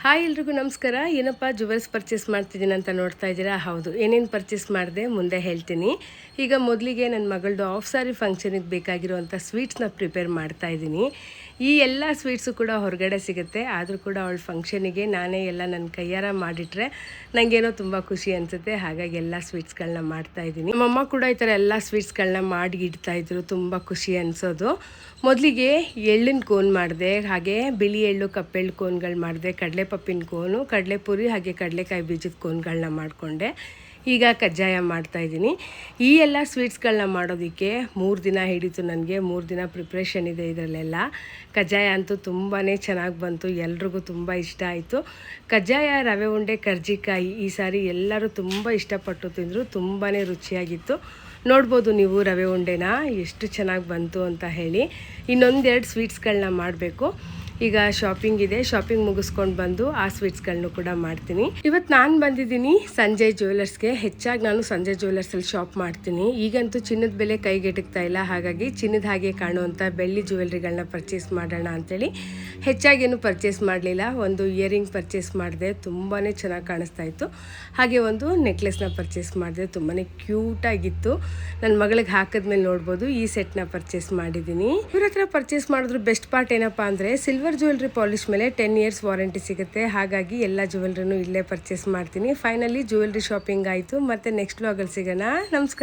Hi ಎಲ್ರಿಗೂ ನಮಸ್ಕಾರ. ಏನಪ್ಪ ಜುವೆಲ್ಸ್ ಪರ್ಚೇಸ್ ಮಾಡ್ತಿದ್ದೀನಿ ಅಂತ ನೋಡ್ತಾ ಇದ್ದೀರಾ? ಹೌದು, ಏನೇನು ಪರ್ಚೇಸ್ ಮಾಡಿದೆ ಮುಂದೆ ಹೇಳ್ತೀನಿ. ಈಗ ಮೊದಲಿಗೆ ನನ್ನ ಮಗಳದು ಆಫ್ ಸಾರಿ ಫಂಕ್ಷನಿಗೆ ಬೇಕಾಗಿರುವಂಥ ಸ್ವೀಟ್ಸ್ನ ಪ್ರಿಪೇರ್ ಮಾಡ್ತಾ ಇದ್ದೀನಿ. ಈ ಎಲ್ಲ ಸ್ವೀಟ್ಸು ಕೂಡ ಹೊರಗಡೆ ಸಿಗುತ್ತೆ, ಆದರೂ ಕೂಡ ಅವಳ ಫಂಕ್ಷನಿಗೆ ನಾನೇ ಎಲ್ಲ ನನ್ನ ಕೈಯಾರ ಮಾಡಿಟ್ರೆ ನನಗೇನೋ ತುಂಬ ಖುಷಿ ಅನಿಸುತ್ತೆ. ಹಾಗಾಗಿ ಎಲ್ಲ ಸ್ವೀಟ್ಸ್ಗಳನ್ನ ಮಾಡ್ತಾಯಿದ್ದೀನಿ. ನಮ್ಮಮ್ಮ ಕೂಡ ಈ ಥರ ಎಲ್ಲ ಸ್ವೀಟ್ಸ್ಗಳನ್ನ ಮಾಡಿ ಇಡ್ತಾಯಿದ್ರು, ತುಂಬ ಖುಷಿ ಅನಿಸೋದು. ಮೊದಲಿಗೆ ಎಳ್ಳಿನ ಕೋನ್ ಮಾಡಿದೆ, ಹಾಗೆ ಬಿಳಿ ಎಳ್ಳು ಕಪ್ಪೆಳ್ಳು ಕೋನ್ಗಳು ಮಾಡಿದೆ, ಕಡಲೆಪಪ್ಪಿನ ಕೋನು, ಕಡಲೆಪುರಿ ಹಾಗೆ ಕಡಲೆಕಾಯಿ ಬೀಜದ ಕೋನ್ಗಳನ್ನ ಮಾಡಿಕೊಂಡೆ. ಈಗ ಕಜ್ಜಾಯ ಮಾಡ್ತಾಯಿದ್ದೀನಿ. ಈ ಎಲ್ಲ ಸ್ವೀಟ್ಸ್ಗಳನ್ನ ಮಾಡೋದಕ್ಕೆ 3 ದಿನ ಹಿಡಿತು ನನಗೆ. 3 ದಿನ ಪ್ರಿಪ್ರೇಷನ್ ಇದೆ ಇದರಲ್ಲೆಲ್ಲ. ಕಜ್ಜಾಯ ಅಂತೂ ತುಂಬಾ ಚೆನ್ನಾಗಿ ಬಂತು, ಎಲ್ರಿಗೂ ತುಂಬ ಇಷ್ಟ ಆಯಿತು. ಕಜ್ಜಾಯ, ರವೆ ಉಂಡೆ, ಕರ್ಜಿಕಾಯಿ ಈ ಸಾರಿ ಎಲ್ಲರೂ ತುಂಬ ಇಷ್ಟಪಟ್ಟು ತಿಂದರು, ತುಂಬಾ ರುಚಿಯಾಗಿತ್ತು. ನೋಡ್ಬೋದು ನೀವು ರವೆ ಉಂಡೆನ ಎಷ್ಟು ಚೆನ್ನಾಗಿ ಬಂತು ಅಂತ ಹೇಳಿ. ಇನ್ನೊಂದೆರಡು ಸ್ವೀಟ್ಸ್ಗಳನ್ನ ಮಾಡಬೇಕು. ಈಗ ಶಾಪಿಂಗ್ ಇದೆ, ಶಾಪಿಂಗ್ ಮುಗಿಸ್ಕೊಂಡು ಬಂದು ಆ ಸ್ವೀಟ್ಸ್ಗಳನ್ನೂ ಕೂಡ ಮಾಡ್ತೀನಿ. ಇವತ್ತು ನಾನು ಬಂದಿದ್ದೀನಿ ಸಂಜಯ್ ಜ್ಯುವೆಲರ್ಸ್ಗೆ. ಹೆಚ್ಚಾಗಿ ನಾನು ಸಂಜಯ್ ಜ್ಯುವೆಲರ್ಸಲ್ಲಿ ಶಾಪ್ ಮಾಡ್ತೀನಿ. ಈಗಂತೂ ಚಿನ್ನದ ಬೆಲೆ ಕೈಗೆಟಕ್ತಾ ಇಲ್ಲ, ಹಾಗಾಗಿ ಚಿನ್ನದ ಹಾಗೆ ಕಾಣುವಂಥ ಬೆಳ್ಳಿ ಜ್ಯುವೆಲ್ರಿಗಳನ್ನ ಪರ್ಚೇಸ್ ಮಾಡೋಣ ಅಂಥೇಳಿ ಹೆಚ್ಚಾಗೇನು ಪರ್ಚೇಸ್ ಮಾಡಲಿಲ್ಲ. ಒಂದು ಇಯರಿಂಗ್ ಪರ್ಚೇಸ್ ಮಾಡಿದೆ, ತುಂಬಾ ಚೆನ್ನಾಗಿ ಕಾಣಿಸ್ತಾ ಇತ್ತು. ಹಾಗೆ ಒಂದು ನೆಕ್ಲೆಸ್ನ ಪರ್ಚೇಸ್ ಮಾಡಿದೆ, ತುಂಬಾ ಕ್ಯೂಟಾಗಿತ್ತು. ನನ್ನ ಮಗಳಿಗೆ ಹಾಕಿದ್ಮೇಲೆ ನೋಡ್ಬೋದು ಈ ಸೆಟ್ನ ಪರ್ಚೇಸ್ ಮಾಡಿದ್ದೀನಿ. ಇವ್ರ ಹತ್ರ ಪರ್ಚೇಸ್ ಮಾಡಿದ್ರು ಬೆಸ್ಟ್ ಪಾರ್ಟ್ ಏನಪ್ಪ ಅಂದರೆ ಸಿಲ್ವರ್ ಜ್ಯುವೆಲ್ರಿ ಪಾಲಿಶ್ ಮೇಲೆ 10 ಇಯರ್ಸ್ ವಾರಂಟಿ ಸಿಗುತ್ತೆ. ಹಾಗಾಗಿ ಎಲ್ಲ ಜ್ಯುವೆಲ್ರಿನೂ ಇಲ್ಲೇ ಪರ್ಚೇಸ್ ಮಾಡ್ತೀನಿ. ಫೈನಲಿ ಜ್ಯುವೆಲ್ರಿ ಶಾಪಿಂಗ್ ಆಯಿತು. ಮತ್ತೆ ನೆಕ್ಸ್ಟ್ ವ್ಲಾಗಲ್ಲಿ ಸಿಗೋಣ. ನಮಸ್ಕಾರ.